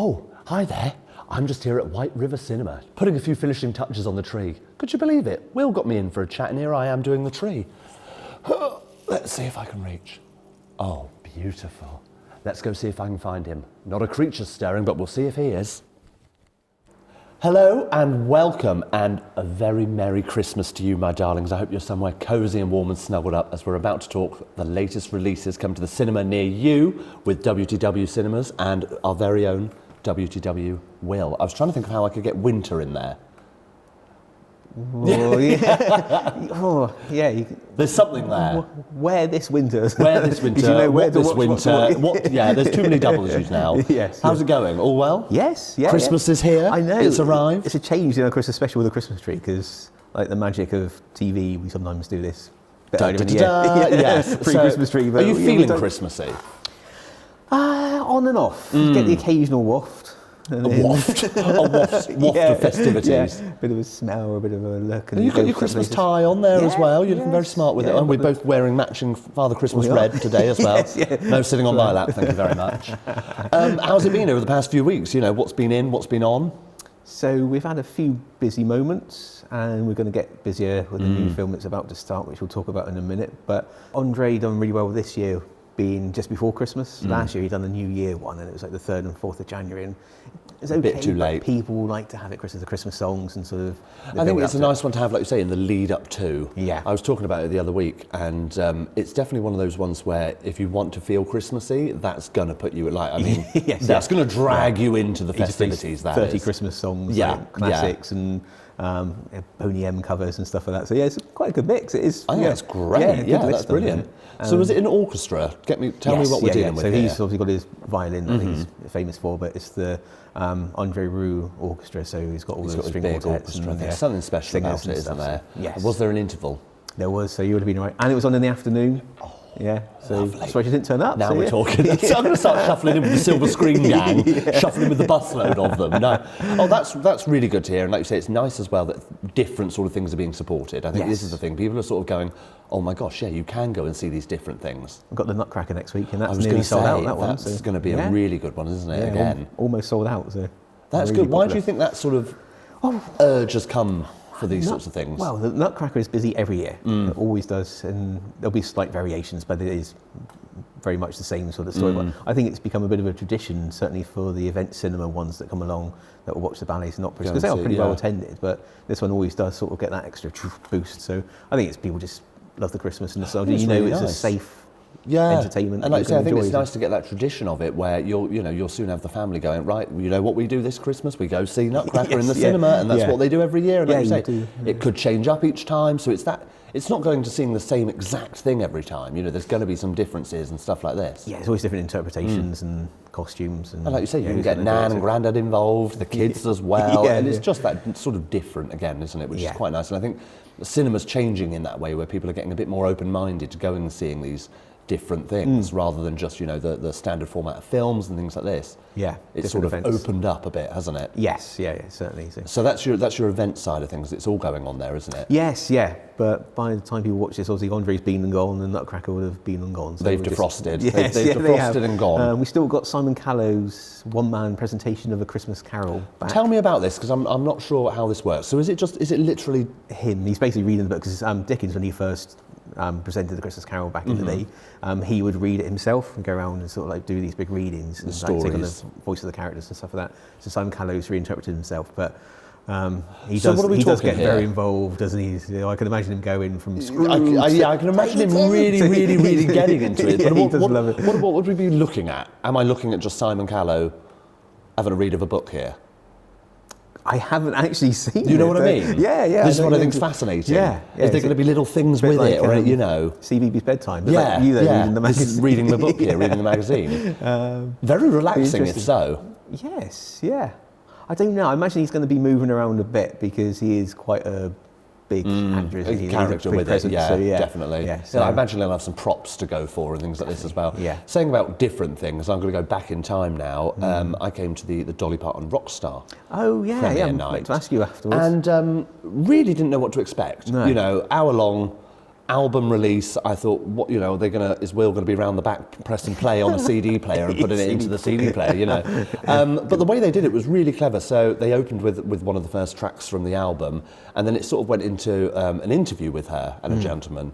Oh, hi there. I'm just here at White River Cinema, putting a few finishing touches on the tree. Could you believe it? Will got me in for a chat and here I am doing the tree. Let's see if I can reach. Oh, beautiful. Let's go see if I can find him. Not a creature stirring, but we'll see if he is. Hello and welcome and a very Merry Christmas to you, my darlings. I hope you're somewhere cosy and warm and snuggled up as we're about to talk the latest releases come to the cinema near you with WTW Cinemas and our very own WTW Will. I was trying to think of how I could get winter in there. Oh, yeah. Oh, yeah. There's something there. Where this winter. Where this winter. You know where what this winter. What, yeah, there's too many W's now. Yes. How's it going? All well? Yes. Yeah. Christmas is here. I know. It's arrived. It's a change in our Christmas special with a Christmas tree because, like the magic of TV, we sometimes do this. Yes. Pre-Christmas tree. Are you feeling Christmassy? On and off. You get the occasional waft. A waft of festivities. Yeah. A bit of a smell, a bit of a look. And you've got your Christmas tie on there as well. You're looking very smart with it. And we're both wearing matching Father Christmas red today as well. No sitting on my lap, thank you very much. How's it been over the past few weeks? You know, what's been in, what's been on? So we've had a few busy moments and we're going to get busier with the new film that's about to start, which we'll talk about in a minute. But Andre done really well this year, being just before Christmas. Last year he'd done the New Year one and it was like the 3rd and 4th of January. And it's okay, a bit too late. People like to have it the Christmas songs and sort of... I think it's a nice one to have, like you say, in the lead up to. Yeah. I was talking about it the other week and it's definitely one of those ones where if you want to feel Christmassy, that's going to put you, like, I mean, that's going to drag you into the festivities, that 30 is. Christmas songs, like classics and Boney M covers and stuff like that. So yeah, it's quite a good mix. It is. I think that's great. Yeah, that's brilliant. So was it an orchestra? Tell me what we're dealing with so here. he's obviously got his violin that he's famous for, but it's the Andre Roux Orchestra, so he's got all the string quartets. And, there's something special about it, isn't there? Yes. Was there an interval? There was, so you would have been right. And it was on in the afternoon. Yeah, so that's why she didn't turn up. Now we're talking. So I'm going to start shuffling in with the silver screen gang, shuffling with the busload of them. No, that's really good to hear. And like you say, it's nice as well that different sort of things are being supported. I think this is the thing. People are sort of going, oh my gosh, yeah, you can go and see these different things. I've got the Nutcracker next week, and that's nearly sold out. That one. That's going to be a really good one, isn't it? Again, almost sold out. So that's really good. Why do you think that sort of urge has come for these sorts of things? Well, the Nutcracker is busy every year. It always does, and there'll be slight variations, but it is very much the same sort of story. But I think it's become a bit of a tradition, certainly for the event cinema ones that come along that will watch the ballets and operas, because they are pretty well attended, but this one always does sort of get that extra boost. So I think it's people just love the Christmas and nostalgia. You know, it's a safe entertainment. And like I say, I think it's nice to get that tradition of it where you'll soon have the family going, right, you know what we do this Christmas? We go see Nutcracker in the cinema, and that's what they do every year. And like you say, it could change up each time, so it's not going to seeing the same exact thing every time. You know, there's going to be some differences and stuff like this. Yeah, there's always different interpretations and costumes. And like you say, you can get Nan and Grandad involved, the kids as well, and it's just that sort of different again, isn't it? Which is quite nice. And I think the cinema's changing in that way, where people are getting a bit more open-minded to going and seeing these different things rather than just the standard format of films and things like this. Yeah, it's sort of opened up a bit, hasn't it? Yes, yeah, certainly. So that's your event side of things. It's all going on there, isn't it? Yes, yeah. But by the time people watch this, obviously Andre's been and gone, and Nutcracker would have been and gone. So they've defrosted. Yes, they've defrosted and gone. We still got Simon Callow's one-man presentation of A Christmas Carol back. Tell me about this, because I'm not sure how this works. So is it literally him? He's basically reading the book, because Dickens, when he first presented the Christmas Carol back in the day, he would read it himself and go around and sort of like do these big readings and like take on the voice of the characters and stuff like that. So Simon Callow's reinterpreted himself, but he does get very involved, doesn't he? You know, I can imagine him going from Scrooge. I can imagine him really getting into it. But he does love it. What would we be looking at? Am I looking at just Simon Callow having a read of a book here? I haven't actually seen it. You know what I mean? Yeah. This is what I think's fascinating. Yeah. Is there going to be little things with it, or CBeebies Bedtime? Yeah, you there reading the magazine. Reading the book here, reading the magazine. Very relaxing, if so. Yes, yeah. I don't know. I imagine he's going to be moving around a bit because he is quite a big actor, isn't he? Character with it, definitely. Yeah, so I imagine they'll have some props to go for and things like this as well. Yeah. Saying about different things, I'm going to go back in time now. I came to the Dolly Parton Rockstar. Oh yeah, premiere I'm night. to ask you afterwards. And really didn't know what to expect. No. You know, hour long, album release, I thought, what, you know, is Will going to be around the back pressing play on a CD player and putting it into the CD player, you know? But the way they did it was really clever. So they opened with one of the first tracks from the album, and then it sort of went into an interview with her and a gentleman.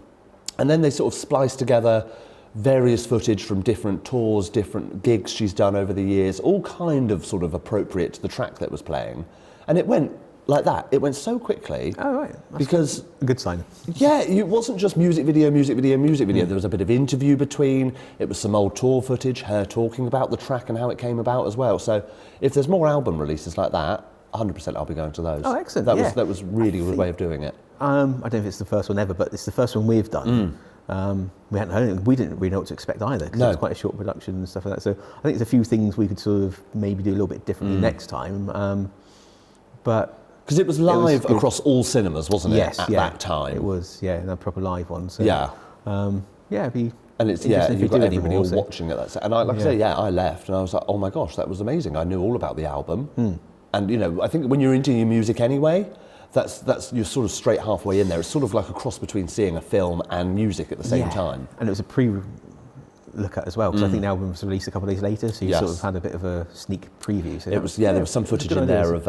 And then they sort of spliced together various footage from different tours, different gigs she's done over the years, all kind of sort of appropriate to the track that was playing. And it went like that. It went so quickly. Oh, right. That's because a good sign. Yeah, it wasn't just music video. There was a bit of interview between. It was some old tour footage, her talking about the track and how it came about as well. So if there's more album releases like that, 100% I'll be going to those. Oh, excellent. That was really a good way of doing it. I don't know if it's the first one ever, but it's the first one we've done. We didn't really know what to expect either, because it was quite a short production and stuff like that. So I think there's a few things we could sort of maybe do a little bit differently next time. But because it was live across all cinemas, wasn't it? Yes, at that time. It was, a proper live one. So, it'd be. And it's you've got everybody all watching it. And I I left and I was like, oh my gosh, that was amazing. I knew all about the album, and you know, I think when you're into your music anyway, that's you're sort of straight halfway in there. It's sort of like a cross between seeing a film and music at the same time. And it was a look at as well, because I think the album was released a couple of days later, so you sort of had a bit of a sneak preview. So there was some footage in there of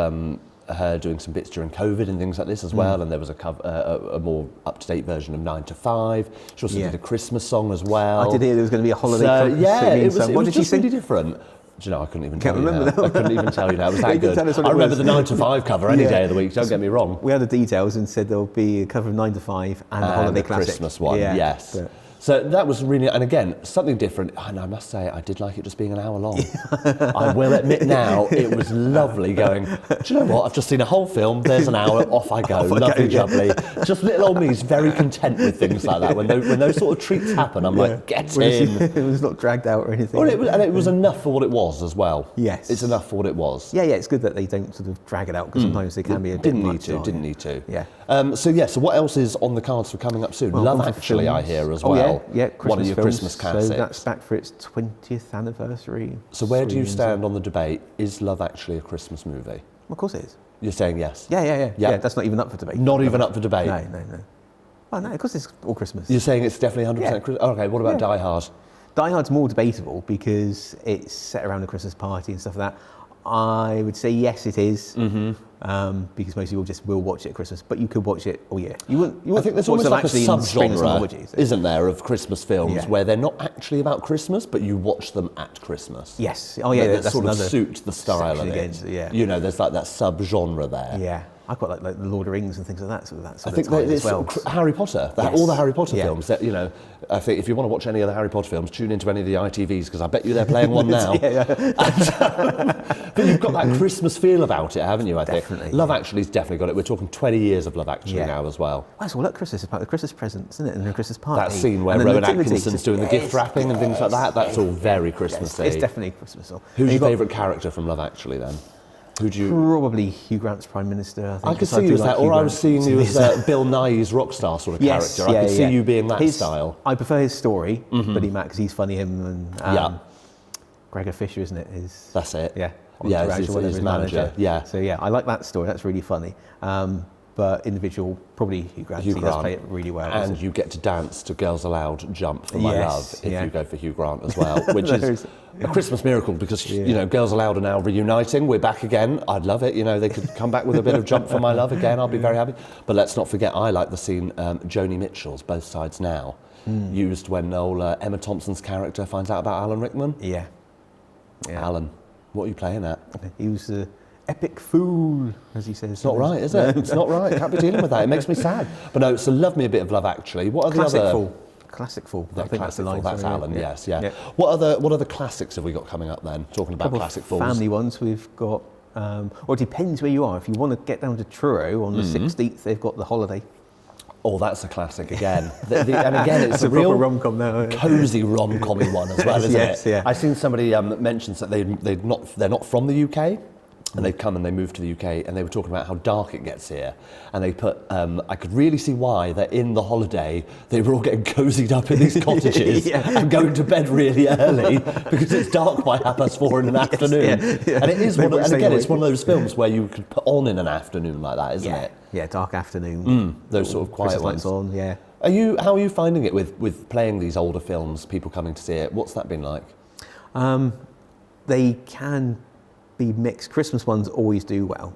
her doing some bits during COVID and things like this as well, and there was a more up-to-date version of 9 to 5. She also did a Christmas song as well. I did hear there was going to be a holiday. It was just really different. Do you know, I couldn't even tell you now. I couldn't even tell you now. It was that good. I remember the 9 to 5 cover any day of the week, don't get me wrong. We had the details and said there'll be a cover of 9 to 5 and the holiday classic. Christmas one, yes. So that was really, and again, something different. And I must say, I did like it just being an hour long. I will admit now, it was lovely going, do you know what? I've just seen a whole film. There's an hour. Off I go. Lovely jubbly. Just little old me's very content with things like that. When those sort of treats happen, I'm like, get in. It was not dragged out or anything. Well, it was enough for what it was as well. Yes. It's enough for what it was. Yeah, it's good that they don't sort of drag it out, because sometimes they can be a bit much. Didn't need to. Yeah. So what else is on the cards for coming up soon? Love Actually, I hear as well. Yeah, one of your Christmas classics. So that's back for its 20th anniversary. So where do you stand on the debate? Is Love Actually a Christmas movie? Of course it is. You're saying yes? Yeah, that's not even up for debate. Not even up for debate? No. Oh no, of course it's all Christmas. You're saying it's definitely 100% Christmas? Okay, what about Die Hard? Die Hard's more debatable because it's set around a Christmas party and stuff like that. I would say yes, it is, because most people just will watch it at Christmas, but you could watch it all year. You wouldn't. I think there's almost like a subgenre, isn't there, of Christmas films where they're not actually about Christmas, but you watch them at Christmas. Yes. Oh yeah, that sort of suit the style of it. You know, there's like that subgenre there. Yeah. I quite like the Lord of the Rings and things like that. I think it's Harry Potter. All the Harry Potter films. That, you know, I think if you want to watch any of the Harry Potter films, tune into any of the ITVs, because I bet you they're playing one now. But you've got that Christmas feel about it, haven't you? I think Definitely. Love Actually's definitely got it. We're talking 20 years of Love Actually now as well. Well, it's all at Christmas. It's about the Christmas presents, isn't it? And the Christmas party. That scene where Rowan Atkinson's doing the gift wrapping and things like that. That's all very Christmassy. It's definitely Christmas. Who's your favourite character from Love Actually then? Probably Hugh Grant's Prime Minister. I could see you as that, or I was seeing you as Bill Nye's rock star sort of character. I could see you being that style. I prefer his story, Buddy Matt, because he's funny. Him and Gregor Fisher, isn't it? That's it. Yeah. It's his manager. Yeah. So I like that story. That's really funny. But individual, probably Hugh Grant. He does play it really well. And you get to dance to Girls Aloud Jump for My Love if you go for Hugh Grant as well, which is a Christmas miracle, because you know, Girls Aloud are now reuniting. We're back again. I'd love it. You know, they could come back with a bit of Jump for My Love again. I'll be very happy. But let's not forget, I like the scene Joni Mitchell's Both Sides Now, used when Emma Thompson's character finds out about Alan Rickman. Yeah. Alan, what are you playing at? He was epic fool, as he says. It's not right, is it? It's not right. Can't be dealing with that. It makes me sad. But no, so love me a bit of Love Actually. What are Classic the other... Fool. Classic Fool. I think that's the line. That's Alan, yes. What other classics have we got coming up then? Talking about classic fools. Family ones, we've got... well, it depends where you are. If you want to get down to Truro on the 16th, they've got The Holiday. Oh, that's a classic again. And again, it's a real proper rom-com now. Cosy rom-commy one as well, isn't it? Yeah. I've seen somebody mention that they're not from the UK, and they've come and they moved to the UK, and they were talking about how dark it gets here, and they put I could really see why that in The Holiday they were all getting cozied up in these cottages and going to bed really early because it's dark by 4:30 in an afternoon. And it is it's one of those films where you could put on in an afternoon like that, isn't it? Yeah, dark afternoon. Those sort of quiet ones. On, How are you finding it with playing these older films, people coming to see it? What's that been like? They can be mixed. Christmas ones always do well.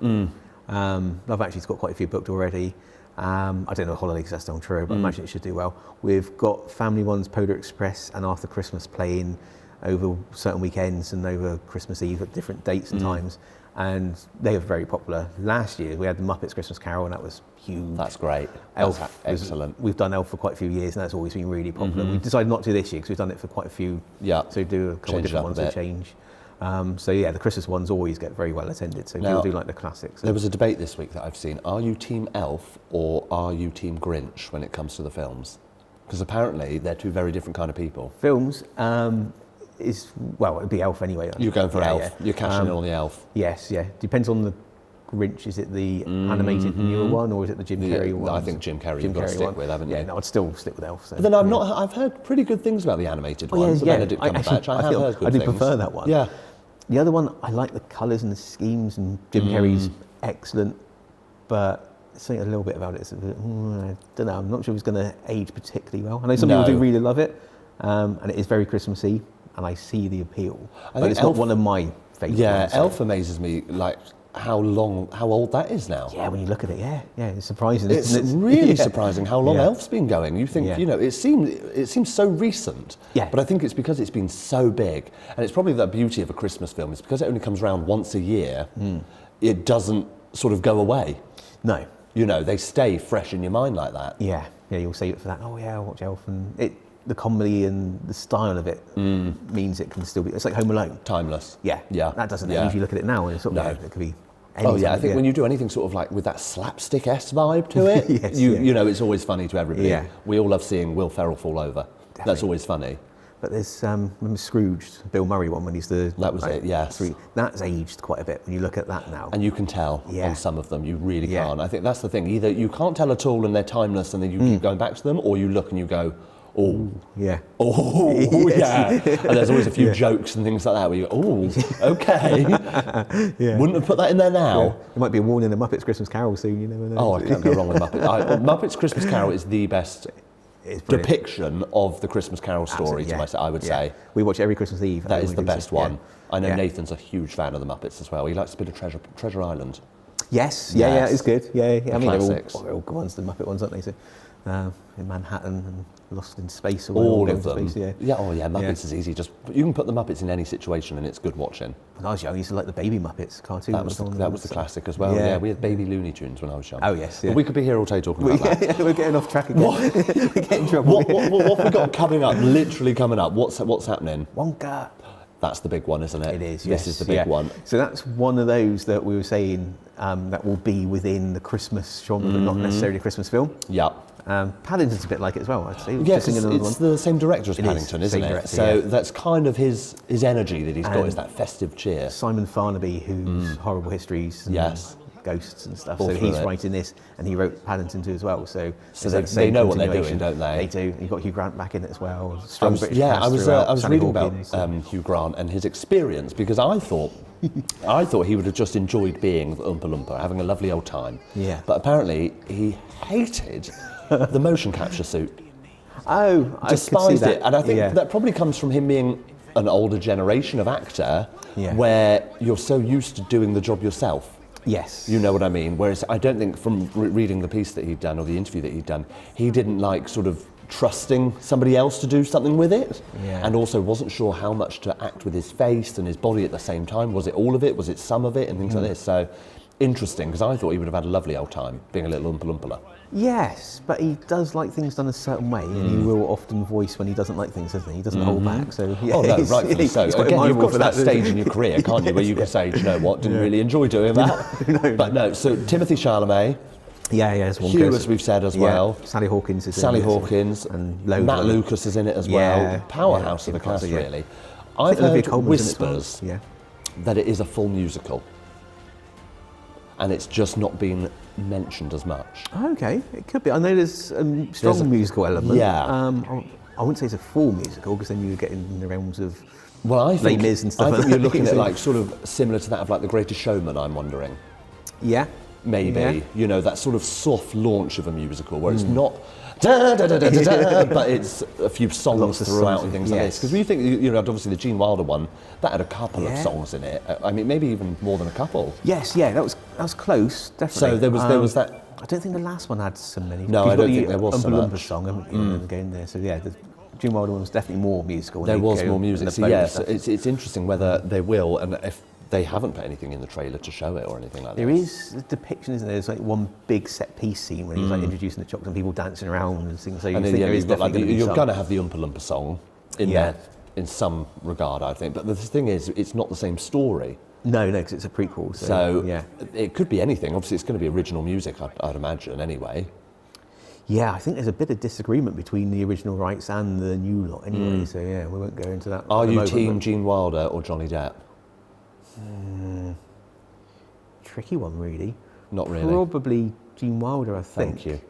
Love Actually's got quite a few booked already. I don't know Holiday because that's still true, but I imagine it should do well. We've got family ones, Polar Express and After Christmas playing over certain weekends and over Christmas Eve at different dates and times. And they are very popular. Last year we had the Muppets Christmas Carol and that was huge. That's great. Elf, that's excellent. We've done Elf for quite a few years and that's always been really popular. We decided not to this year because we've done it for quite a few. Yeah. So we do a couple of different ones to change. So yeah, the Christmas ones always get very well attended. So people do like the classics. There was a debate this week that I've seen. Are you Team Elf or are you Team Grinch when it comes to the films? Because apparently they're two very different kind of people. Films it'd be Elf anyway. You're going for Elf. You're cashing in on the Elf. Yes, yeah. Depends on the Grinch. Is it the animated newer one or is it the Jim Carrey one? I think Jim Carrey you've got to stick with, haven't you? Yeah, no, I'd still stick with Elf. So. But then I've heard pretty good things about the animated one. Yeah, Benedict Cumberbatch. I have heard good I do things. prefer that one. Yeah. The other one, I like the colours and the schemes, and Jim Carrey's excellent, but something a little bit about it is a bit, I don't know, I'm not sure it's going to age particularly well. I know some people do really love it, and it is very Christmassy, and I see the appeal, but it's not one of my favourite ones. Elf amazes me, like how old that is now. Yeah, when you look at it, yeah, it's surprising. It's really surprising how long Elf's been going. You think, it seems so recent. Yeah. But I think it's because it's been so big, and it's probably the beauty of a Christmas film. It's because it only comes around once a year. It doesn't sort of go away. No. They stay fresh in your mind like that. Yeah, you'll save it for that. Oh yeah, I'll watch Elf, and the comedy and the style of it means it can still be. It's like Home Alone. Timeless. Yeah. That doesn't age. You look at it now, and it's sort of it could be. I think when you do anything sort of like with that slapstick-esque vibe to it, it's always funny to everybody. Yeah. We all love seeing Will Ferrell fall over. Definitely. That's always funny. But there's remember Scrooge, Bill Murray one when he's the. That was it. Yes. That's aged quite a bit when you look at that now. And you can tell on some of them. You really can't. I think that's the thing. Either you can't tell at all and they're timeless, and then you keep going back to them, or you look and you go, oh, yeah. Oh, yeah. And there's always a few jokes and things like that where you go, oh, okay. Wouldn't have put that in there now. Yeah. There might be a warning in the Muppets Christmas Carol soon, you never know. Oh, I can't go wrong with Muppets. Muppets Christmas Carol is the best depiction of the Christmas Carol story, I would say. We watch every Christmas Eve. That is the best one. I know Nathan's a huge fan of the Muppets as well. He likes a bit of Treasure Island. Yes, yeah, it's good. Yeah. I mean, classics. they're all good ones, the Muppet ones, aren't they? So, in Manhattan and Lost in Space. All of them. Space, Muppets is easy. You can put the Muppets in any situation and it's good watching. When I was young, I used to like the Baby Muppets cartoon. That was the classic as well. Yeah, we had Baby Looney Tunes when I was young. Oh yes, But we could be here all day talking about that. We're getting off track again. We're getting in trouble. What have we got coming up? Literally coming up. What's happening? Wonka. That's the big one, isn't it? It is. This is the big one. So that's one of those that we were saying that will be within the Christmas genre, but not necessarily a Christmas film. Yeah. Paddington's a bit like it as well, I'd say. Yes, it's the same director as Paddington, isn't it? So that's kind of his energy that he's got, is that festive cheer. Simon Farnaby, whose Horrible Histories and Ghosts and stuff. So he's writing this, and he wrote Paddington too as well. So they know what they're doing, don't they? They do. You've got Hugh Grant back in it as well. I was reading about Hugh Grant and his experience, because I thought he would have just enjoyed being Oompa Loompa, having a lovely old time. Yeah. But apparently he hated the motion capture suit. Oh, I despised it. And I think that probably comes from him being an older generation of actor, where you're so used to doing the job yourself. Yes. You know what I mean? Whereas I don't think from reading the piece that he'd done or the interview that he'd done, he didn't like sort of trusting somebody else to do something with it, and also wasn't sure how much to act with his face and his body at the same time. Was it all of it? Was it some of it? And things like this. So interesting, because I thought he would have had a lovely old time being a little Oompa Loompa. Yes, but he does like things done a certain way, and he will often voice when he doesn't like things, doesn't he? He doesn't hold back. So rightfully so. Again, you've got to that stage in your career, can't you, where you can say, do you know what, didn't really enjoy doing that. But no, so Timothy Chalamet. It's one Hugh, as we've said as well. Sally Hawkins is in it. And Matt Lucas is in it as well. Powerhouse of the cast, really. I've heard whispers that it is a full musical, and it's just not been mentioned as much. Okay, it could be. I know there's a strong musical element. Yeah. I wouldn't say it's a full musical, because then you get in the realms of I think and stuff. I think you're looking at like sort of similar to that of like The Greatest Showman, I'm wondering. Yeah. Maybe, that sort of soft launch of a musical where it's not, da, da, da, da, da, da, but it's a few songs Lots of throughout songs, and things like this. yes. Because we think, obviously the Gene Wilder one, that had a couple of songs in it. I mean, maybe even more than a couple. Yes, yeah, that was close, definitely. So there was that. I don't think the last one had so many. No, I don't think there was so Oompa Loompa much. song, haven't you, going there. So yeah, the Gene Wilder one was definitely more musical. There was more in music. the So boat and yes, stuff. it's interesting whether they will, and if they haven't put anything in the trailer to show it or anything like that. There is a depiction, isn't there? There's like one big set piece scene when he's like introducing the chocolate and people dancing around and things. So you And then think there is you've got, like, definitely you're going to have the Oompa Loompa song in Yeah. there in some regard, I think. But the thing is, it's not the same story. No, because it's a prequel. So yeah. it could be anything. Obviously, it's going to be original music, I'd imagine, anyway. Yeah, I think there's a bit of disagreement between the original rights and the new lot anyway, so yeah, we won't go into that. Are at the you moment, team but- Gene Wilder or Johnny Depp? Tricky one, really. Not really. Probably Gene Wilder, I think. Thank you.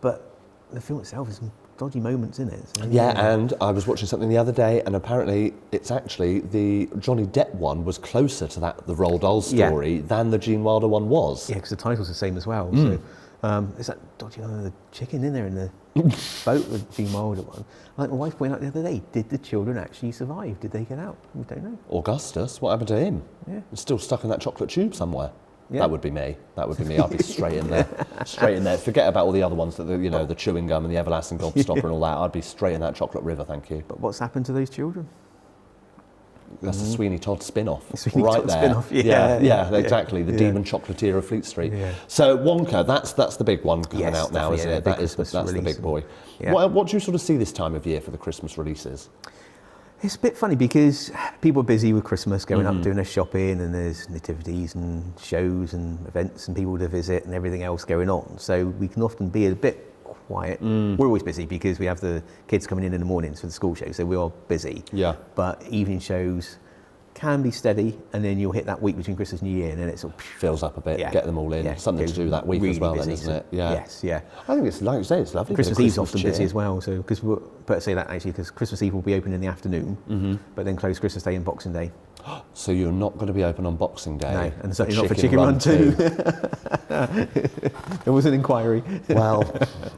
But the film itself has some dodgy moments in it. So Yeah, and I was watching something the other day, and apparently it's actually the Johnny Depp one was closer to the Roald Dahl story than the Gene Wilder one was. Yeah, because the title's the same as well. So there's that dodgy the chicken in there in the boat with Gene Wilder one. Like my wife pointed out the other day, did the children actually survive? Did they get out? We don't know. Augustus, what happened to him? Yeah. He's still stuck in that chocolate tube somewhere. Yeah. That would be me. I'd be straight in there. Straight in there. Forget about all the other ones, the chewing gum and the everlasting gobstopper and all that. I'd be straight in that chocolate river, thank you. But what's happened to those children? That's the Sweeney Todd spin-off. Sweeney right Todd there. spin-off, yeah. Exactly. The Yeah. demon chocolatier of Fleet Street. Yeah. So Wonka, that's the big one coming Yes, out now, definitely, isn't yeah, it? big That's Christmas the release. big boy. Yeah. What do you sort of see this time of year for the Christmas releases? It's a bit funny because people are busy with Christmas, going up doing their shopping, and there's nativities and shows and events and people to visit and everything else going on. So we can often be a bit quiet. We're always busy because we have the kids coming in the mornings for the school show, so we are busy. Yeah. But evening shows can be steady, and then you'll hit that week between Christmas and New Year, and then it's all Fills up a bit, Yeah. get them all in. Yeah, Something to goes do that week as really well busy, then, isn't so- it? Yeah. Yes, yeah. I think it's, like you say, it's lovely. Christmas for the Eve's often cheer. busy as well, so because we'll better say that actually, because Christmas Eve will be open in the afternoon, but then close Christmas Day and Boxing Day. So you're not going to be open on Boxing Day? No, and certainly not for Chicken Run 2. There was an inquiry. Well,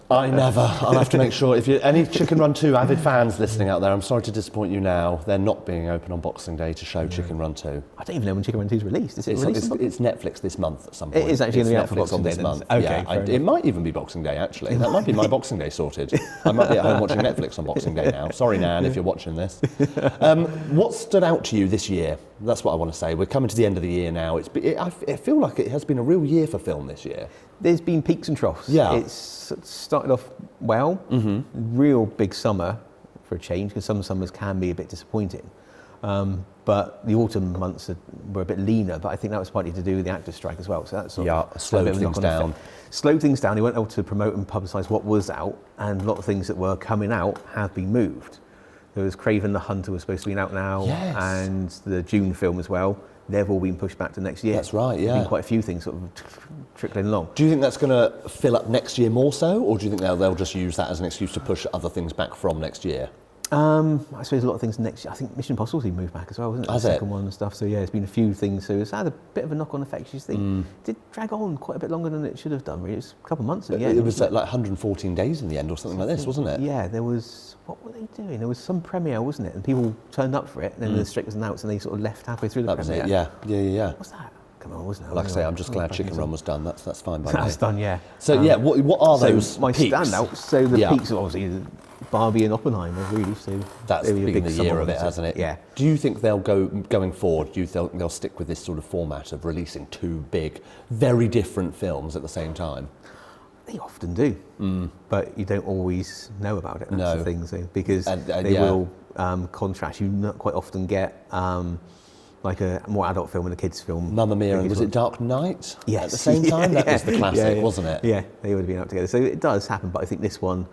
I'll have to make sure, if you're any Chicken Run 2 avid fans listening out there, I'm sorry to disappoint you now. They're not being open on Boxing Day to show Chicken Run 2. I don't even know when Chicken Run 2 is released. Is it released? It's Netflix this month at some point. is actually It's gonna be out for Netflix Boxing on this Day then. month. Okay, Yeah, fair it enough. might even be Boxing Day, actually. That might be my Boxing Day sorted. I might be at home watching Netflix on Boxing Day now. Sorry, Nan, if you're watching this. What stood out to you this year? That's what I want to say. We're coming to the end of the year now. I feel like it has been a real year for film this year. There's been peaks and troughs. Yeah. It's started off well. Real big summer for a change, because some summers can be a bit disappointing. But the autumn months were a bit leaner, but I think that was partly to do with the actors' strike as well. So that's sort of slowed a bit of a things knock-on down. effect. Slowed things down. They weren't able to promote and publicise what was out, and a lot of things that were coming out have been moved. There was Craven the Hunter was supposed to be out now, Yes. and the June film as well. They've all been pushed back to next year. That's right, There's yeah. been quite a few things sort of trickling along. Do you think that's going to fill up next year more so, or do you think they'll just use that as an excuse to push other things back from next year? I suppose a lot of things next year. I think Mission Impossible's even moved back as well, wasn't it? Has The it? second one and stuff. So yeah, it's been a few things. So it's had a bit of a knock-on effect. You think it did drag on quite a bit longer than it should have done. Really, it was a couple of months at the end. It was wasn't like 114 days in the end or something like this, wasn't it? Yeah, there was. What were they doing? There was some premiere, wasn't it? And people turned up for it. And then the strike was announced, and they sort of left halfway through the That was premiere. it, yeah. What's that? Come on, wasn't it? Like I say, I'm just glad Chicken Run was done. That's fine by me. That's done, yeah. So what are those So my peaks? standouts. So the Yeah. peaks are obviously Barbie and Oppenheimer, really. So That's they were a been big the summer year of it, ones, hasn't it? Yeah. Do you think they'll going forward? Do you think they'll stick with this sort of format of releasing two big, very different films at the same time? They often do, but you don't always know about it. That's No. the thing, so, because they yeah. will contrast. You not quite often get like a more adult film and a kids' film. Mamma Mia, and Biggest was one. it Dark Knight? Yes. At the same time? That was the classic, wasn't it? Yeah, they would have been out together. So it does happen, but I think this one,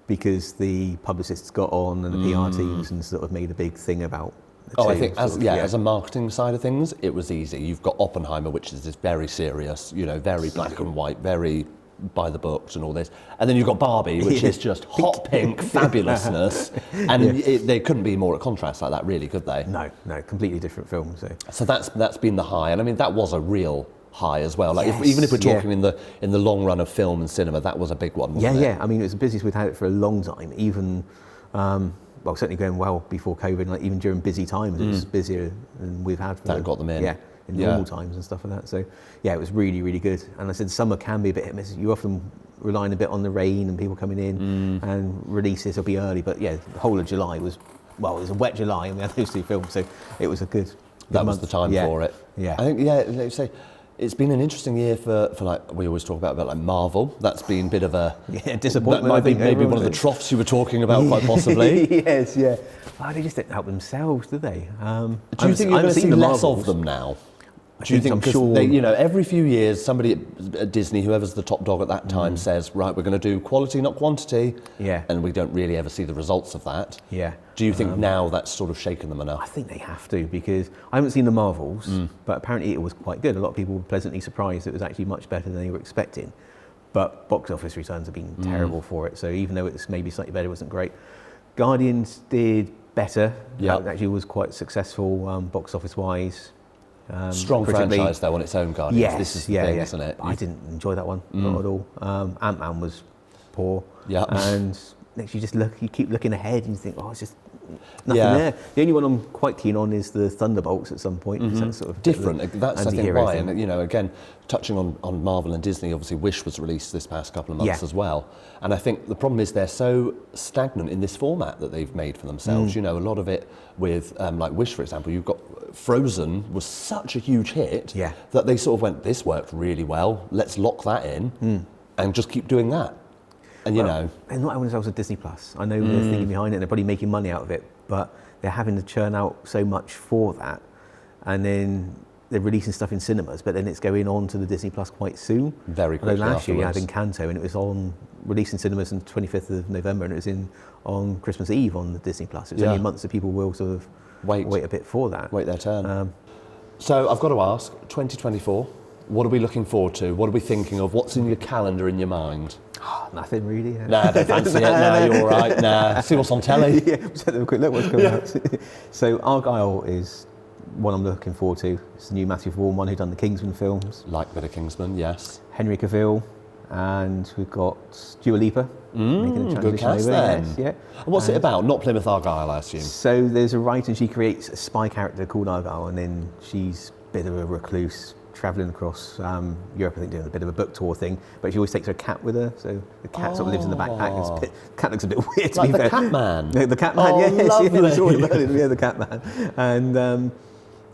because the publicists got on and the PR teams and sort of made a big thing about the Oh, I two, think sort of, as a marketing side of things, it was easy. You've got Oppenheimer, which is this very serious, very black and white, very by the books and all this. And then you've got Barbie, which is just hot pink fabulousness. And they couldn't be more at contrast like that, really, could they? No, completely different film. So So that's been the high. And I mean, that was a real high as well. Like Yes, even if we're yeah. talking in the long run of film and cinema, that was a big one, wasn't it? Yeah. I mean, it was the busiest we'd had it for a long time. Even, well, certainly going well before COVID. Like even during busy times, it was busier than we've had. That got them in. Yeah, in normal times and stuff like that. So yeah, it was really, really good. And I said summer can be a bit hit and miss. You often relying a bit on the rain and people coming in, and releases will be early. But yeah, the whole of July was, well, it was a wet July, and we had those 2 films, so it was a good. That was month. the time for it. Yeah. I think, like you say, it's been an interesting year for like, we always talk about like Marvel. That's been a bit of a disappointment. That might be maybe one of the troughs you were talking about, quite possibly. Yes, yeah. Oh, they just didn't help themselves, do they? Do you think you're going to see less of them now? Do you think, I'm because sure. they, every few years, somebody at Disney, whoever's the top dog at that time, says, right, we're going to do quality, not quantity. Yeah. And we don't really ever see the results of that. Yeah. Do you think now that's sort of shaken them enough? I think they have to, because I haven't seen the Marvels, but apparently it was quite good. A lot of people were pleasantly surprised it was actually much better than they were expecting. But box office returns have been terrible for it. So even though it's maybe slightly better, it wasn't great. Guardians did better. Yeah. It actually was quite successful box office wise. Strong critically. franchise though on its own, Guardians. Yes, This is the thing, isn't it? I didn't enjoy that one, not at all. Ant-Man was poor. Yeah. And next you just you keep looking ahead and you think, oh, it's just nothing Yeah. there. The only one I'm quite keen on is the Thunderbolts at some point. That's sort of Different. That's I think anti-hero why. thing. And again, touching on Marvel and Disney, obviously Wish was released this past couple of months Yeah. as well. And I think the problem is they're so stagnant in this format that they've made for themselves. A lot of it with like Wish, for example, you've got Frozen was such a huge hit Yeah. that they sort of went, this worked really well. Let's lock that in and just keep doing that. And They're not having themselves a Disney Plus. I know they're thinking behind it, and they're probably making money out of it, but they're having to churn out so much for that, and then they're releasing stuff in cinemas, but then it's going on to the Disney Plus quite soon. Very I know quickly last year you had afterwards. Encanto, and it was released in cinemas on 25th of November, and it was on Christmas Eve on the Disney Plus. It was only months that people will sort of wait a bit for that. Wait their turn. So I've got to ask, 2024, what are we looking forward to? What are we thinking of? What's in your calendar, in your mind? Nothing really. Nah, don't fancy it. Nah, you're all right. Nah, see what's on telly. Yeah, just have a quick look what's coming out. So Argyle is one I'm looking forward to. It's the new Matthew Vaughn one who done the Kingsman films. Like a bit of Kingsman, yes. Henry Cavill, and we've got Dua Lipa making a Good transition cast over. then. Yes, yeah. And what's it about? Not Plymouth Argyle, I assume. So there's a writer, and she creates a spy character called Argyle, and then she's a bit of a recluse, travelling across Europe, I think, doing a bit of a book tour thing. But she always takes her cat with her, so the cat sort of lives in the backpack. The cat looks a bit weird. To Like be the fair. Cat Man. The Cat Man, Oh, yes, lovely. yes, all about it, yeah, the Cat Man. And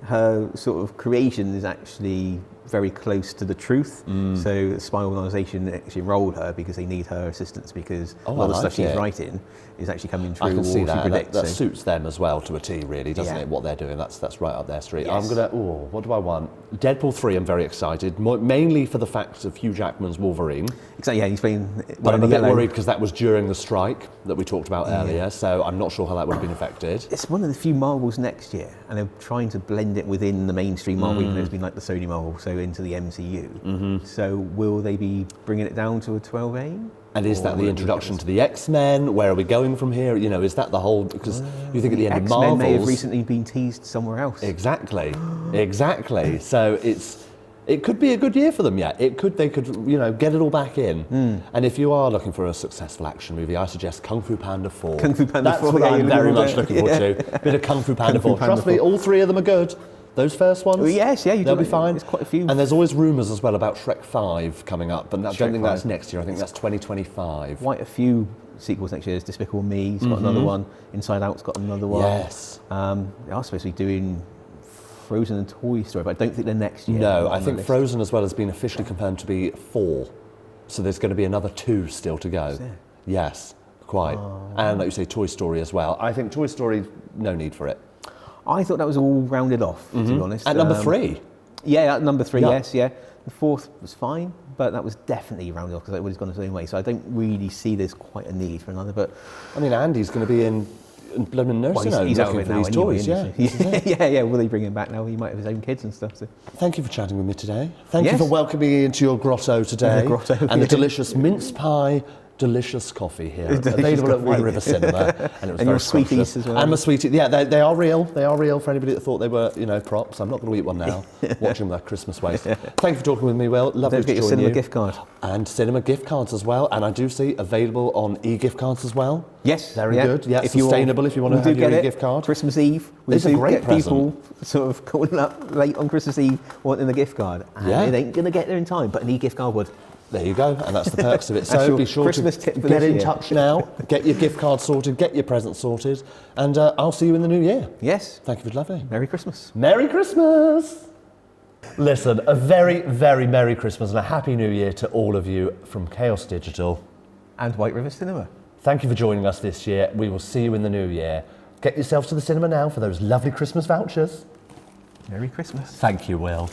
her sort of creation is actually very close to the truth. So the spy organisation actually enrolled her because they need her assistance, because a lot of the stuff she's writing is actually coming true. I can see or that. she predicts. That suits them as well to a T, really, doesn't Yeah. it? What they're doing, that's right up their street. Yes. I'm gonna. Oh, what do I want? Deadpool 3. I'm very excited, mainly for the fact of Hugh Jackman's Wolverine. Exactly. Yeah, he's playing. But I'm a bit yellow. worried because that was during the strike that we talked about earlier, so I'm not sure how that would have been affected. It's one of the few Marvels next year, and they're trying to blend it within the mainstream Marvel, even though it's been like the Sony Marvel, so into the MCU. So will they be bringing it down to a 12A? And is that the introduction to the X-Men? Where are we going from here? Is that the whole? Because you think at the end of X-Men Marvels, may have recently been teased somewhere else. Exactly. So it could be a good year for them yet. They could get it all back in. And if you are looking for a successful action movie, I suggest Kung Fu Panda 4. Kung Fu Panda That's 4, what yeah, I'm you're very looking much at. looking forward to. Bit of Kung Fu Panda 4. Panda Trust me, 4. all 3 of them are good. Those first ones, Oh, yes, yeah, they'll be fine. There's quite a few. And there's always rumours as well about Shrek 5 coming up, but I don't think that's 5. next year. I think that's 2025. Quite a few sequels next year. There's Despicable Me, he's got another one. Inside Out's got another one. Yes. They are supposed to be doing Frozen and Toy Story, but I don't think they're next year. No, Not I on the think list. Frozen as well has been officially confirmed to be 4. So there's going to be another 2 still to go. Is there? Yes, quite. And like you say, Toy Story as well. I think Toy Story, no need for it. I thought that was all rounded off, to be honest. At number 3. Yeah, at number 3, Yeah. yes, yeah. The 4th was fine, but that was definitely rounded off because everybody's gone its own way. So I don't really see there's quite a need for another. But I mean, Andy's going to be in blooming nursing home he's out of looking it for now these anyway, toys. isn't Yeah. he? yeah. Will they bring him back now? He might have his own kids and stuff. So. Thank you for chatting with me today. Thank you Yes. for welcoming me into your grotto today. The grotto, And the yeah. delicious mince pie delicious coffee here, Delicious available at coffee. White River Cinema, and it was And very your sweeties scrumptious. as well. And my sweeties, yeah, they are real. They are real for anybody that thought they were, props. I'm not going to eat one now. Watching my Christmas waste. Thank you for talking with me, Will. Lovely Don't to forget your join cinema you. gift card. And cinema gift cards as well. And I do see available on e-gift cards as well. Yes. Very good. Yeah, If you're- sustainable if you want to we do have your get it. e-gift card. Christmas Eve. We It's a do great get people sort of calling up late on Christmas Eve wanting the gift card. And Yeah. it ain't going to get there in time, but an e-gift card would. There you go, and that's the perks of it. That's So your be sure Christmas to tip for get this in year. touch now, get your gift card sorted, get your present sorted, and I'll see you in the new year. Yes. Thank you for lovely. Merry Christmas. Merry Christmas! Listen, a very, very Merry Christmas and a Happy New Year to all of you from Chaos Digital. And White River Cinema. Thank you for joining us this year. We will see you in the new year. Get yourselves to the cinema now for those lovely Christmas vouchers. Merry Christmas. Thank you, Will.